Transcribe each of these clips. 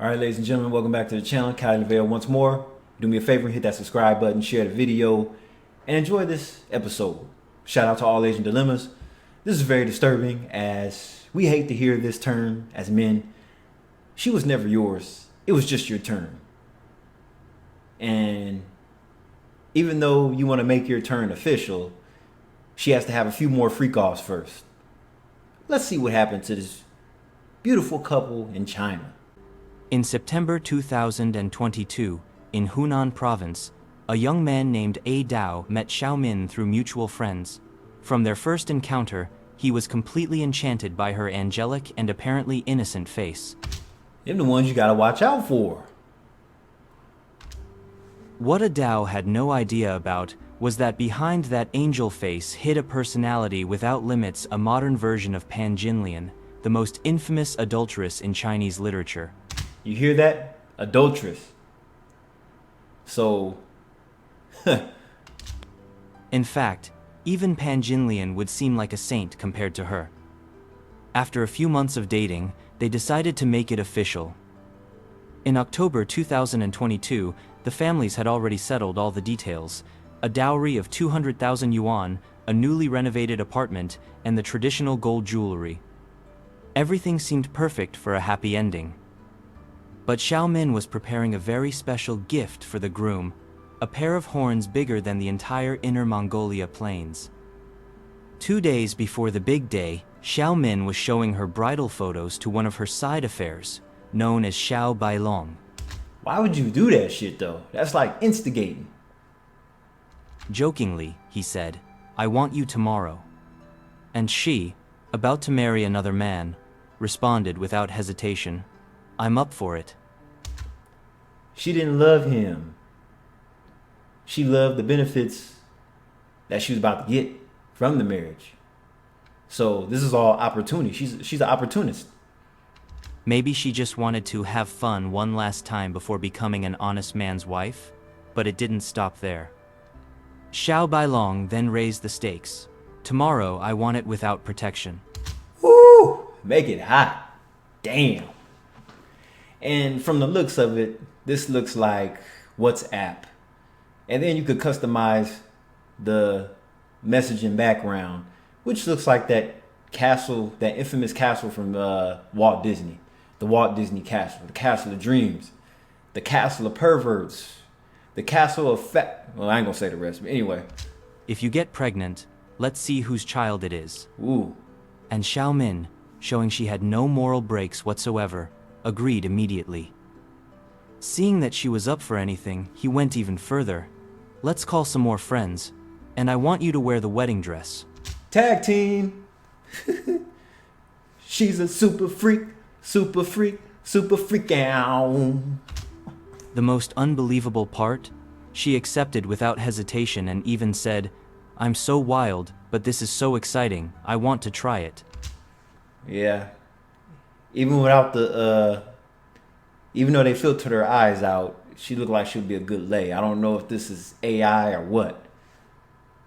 Alright, ladies and gentlemen, welcome back to the channel. Kylie Lavelle once more. Do me a favor, hit that subscribe button, share the video, and enjoy this episode. Shout out to all Asian dilemmas. This is very disturbing as we hate to hear this term as men. She was never yours. It was just your turn. And even though you want to make your turn official, she has to have a few more freak-offs first. Let's see what happened to this beautiful couple in China. In September 2022, in Hunan province, a young man named A Dao met Xiaomin through mutual friends. From their first encounter, he was completely enchanted by her angelic and apparently innocent face. Them the ones you gotta watch out for. What A Dao had no idea about was that behind that angel face hid a personality without limits, a modern version of Pan Jinlian, the most infamous adulteress in Chinese literature. You hear that? Adulteress. So, In fact, even Pan Jinlian would seem like a saint compared to her. After a few months of dating, they decided to make it official. In October 2022, the families had already settled all the details: a dowry of 200,000 yuan, a newly renovated apartment, and the traditional gold jewelry. Everything seemed perfect for a happy ending. But Xiaomin was preparing a very special gift for the groom, a pair of horns bigger than the entire Inner Mongolia plains. 2 days before the big day, Xiaomin was showing her bridal photos to one of her side affairs, known as Xiao Bailong. why would you do that shit though? That's like instigating. Jokingly, he said, "I want you tomorrow." And she, about to marry another man, responded without hesitation, "I'm up for it." She didn't love him. She loved the benefits that she was about to get from the marriage. So this is all opportunity. She's an opportunist. Maybe she just wanted to have fun one last time before becoming an honest man's wife, but it didn't stop there. Xiao Bailong then raised the stakes. "Tomorrow I want it without protection." Woo! Make it hot. Damn. And from the looks of it, this looks like WhatsApp. And then you could customize the messaging background, which looks like that castle, that infamous castle from Walt Disney. The Walt Disney Castle, the Castle of Dreams, the Castle of Perverts, the Castle of well, I ain't gonna say the rest, but anyway. "If you get pregnant, let's see whose child it is." Ooh. And Xiaomin, showing she had no moral breaks whatsoever, agreed immediately. Seeing that she was up for anything, he went even further. "Let's call some more friends, and I want you to wear the wedding dress." Tag team. She's a super freak, super freak, super freak out. The most unbelievable part? She accepted without hesitation and even said, "I'm so wild, but this is so exciting, I want to try it." Yeah. Even without the even though they filtered her eyes out, she looked like she would be a good lay. I don't know if this is AI or what.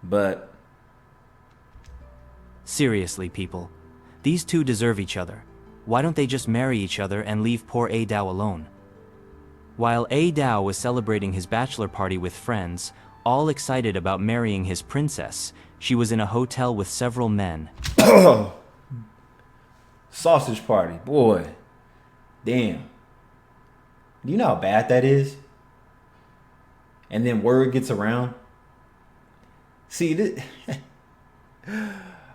But Seriously, people. These two deserve each other. Why don't they just marry each other and leave poor A Dao alone? While A Dao was celebrating his bachelor party with friends, all excited about marrying his princess, she was in a hotel with several men. sausage party, boy. Damn. Do you know how bad that is? And then word gets around. See, this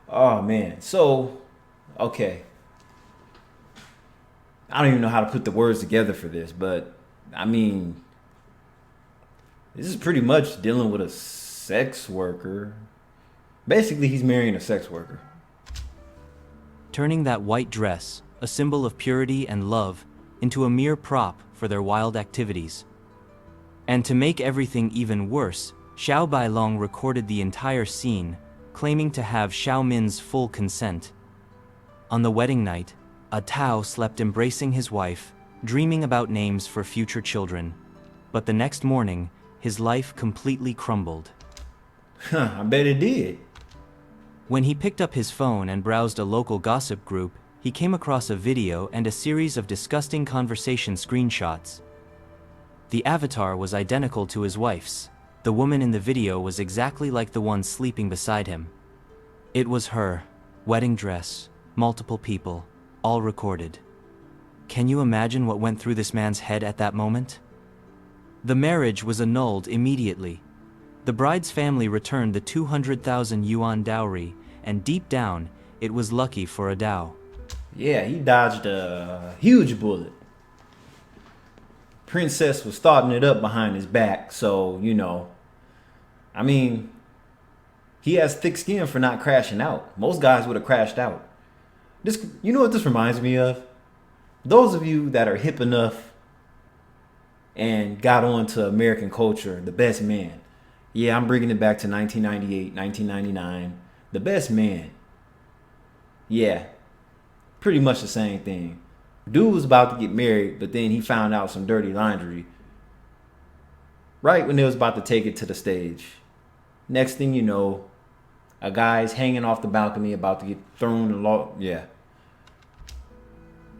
oh man. So, okay. I don't even know how to put the words together for this, but I mean, this is pretty much dealing with a sex worker. Basically, he's marrying a sex worker. Turning that white dress, a symbol of purity and love, into a mere prop for their wild activities. And to make everything even worse, Xiao Bailong recorded the entire scene, claiming to have Xiaomin's full consent. On the wedding night, A Tao slept embracing his wife, dreaming about names for future children. But the next morning, his life completely crumbled. I bet it did. When he picked up his phone and browsed a local gossip group, he came across a video and a series of disgusting conversation screenshots. The avatar was identical to his wife's. The woman in the video was exactly like the one sleeping beside him. It was her, wedding dress, multiple people, all recorded. Can you imagine what went through this man's head at that moment? The marriage was annulled immediately. The bride's family returned the 200,000 yuan dowry, and deep down, it was lucky for Adao. Yeah, he dodged a huge bullet. Princess was starting it up behind his back, so, I mean, he has thick skin for not crashing out. Most guys would have crashed out. You know what this reminds me of? Those of you that are hip enough and got on to American culture, The Best Man. Yeah, I'm bringing it back to 1998, 1999. The Best Man. Yeah, pretty much the same thing. Dude was about to get married, but then he found out some dirty laundry right when they was about to take it to the stage. Next thing you know, a guy's hanging off the balcony about to get thrown. Yeah.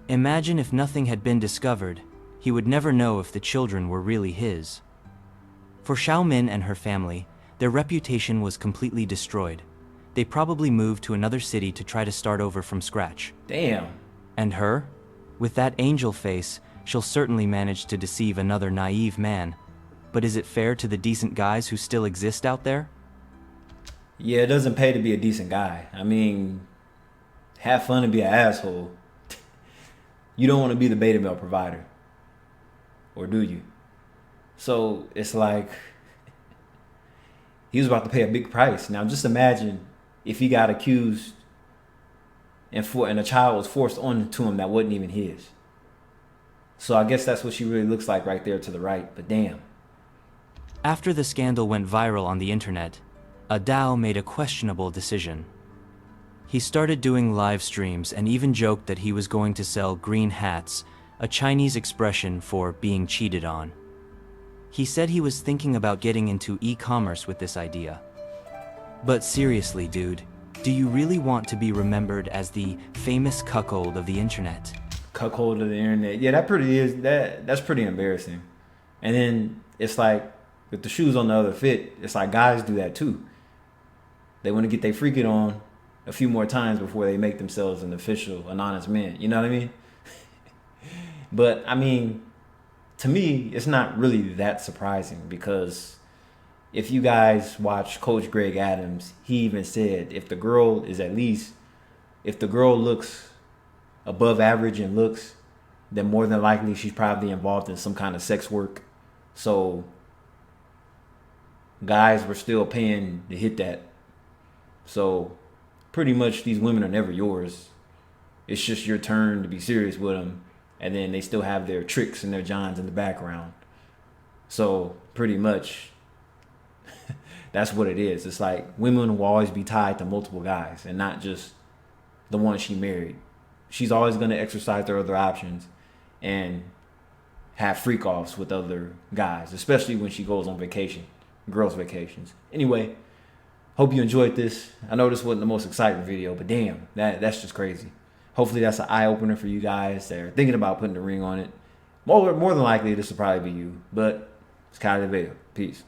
Imagine if nothing had been discovered, he would never know if the children were really his. For Xiaomin and her family, their reputation was completely destroyed. They probably moved to another city to try to start over from scratch. Damn. And her? With that angel face, she'll certainly manage to deceive another naive man. But is it fair to the decent guys who still exist out there? Yeah, it doesn't pay to be a decent guy. I mean, have fun and be an asshole. You don't want to be the beta male provider. Or do you? So it's like he was about to pay a big price. Now just imagine if he got accused and a child was forced onto him that wasn't even his. So I guess that's what she really looks like right there to the right, but damn. After the scandal went viral on the internet, Adao made a questionable decision. He started doing live streams and even joked that he was going to sell green hats, a Chinese expression for being cheated on. He said he was thinking about getting into e-commerce with this idea. But seriously, dude, do you really want to be remembered as the famous cuckold of the internet? Cuckold of the internet. Yeah, that's pretty embarrassing. And then it's like, with the shoes on the other foot, it's like guys do that too. They want to get their freaking on a few more times before they make themselves an official, an honest man. You know what I mean? But I mean, to me, it's not really that surprising because if you guys watch Coach Greg Adams, he even said if the girl looks above average in looks, then more than likely she's probably involved in some kind of sex work. So guys were still paying to hit that. So pretty much these women are never yours. It's just your turn to be serious with them. And then they still have their tricks and their johns in the background. So pretty much that's what it is. It's like women will always be tied to multiple guys and not just the one she married. She's always going to exercise their other options and have freak offs with other guys, especially when she goes on vacation, girls' vacations. Anyway, hope you enjoyed this. I know this wasn't the most exciting video, but damn, that's just crazy. Hopefully that's an eye-opener for you guys that are thinking about putting the ring on it. More than likely, this will probably be you, but it's kind of the video. Peace.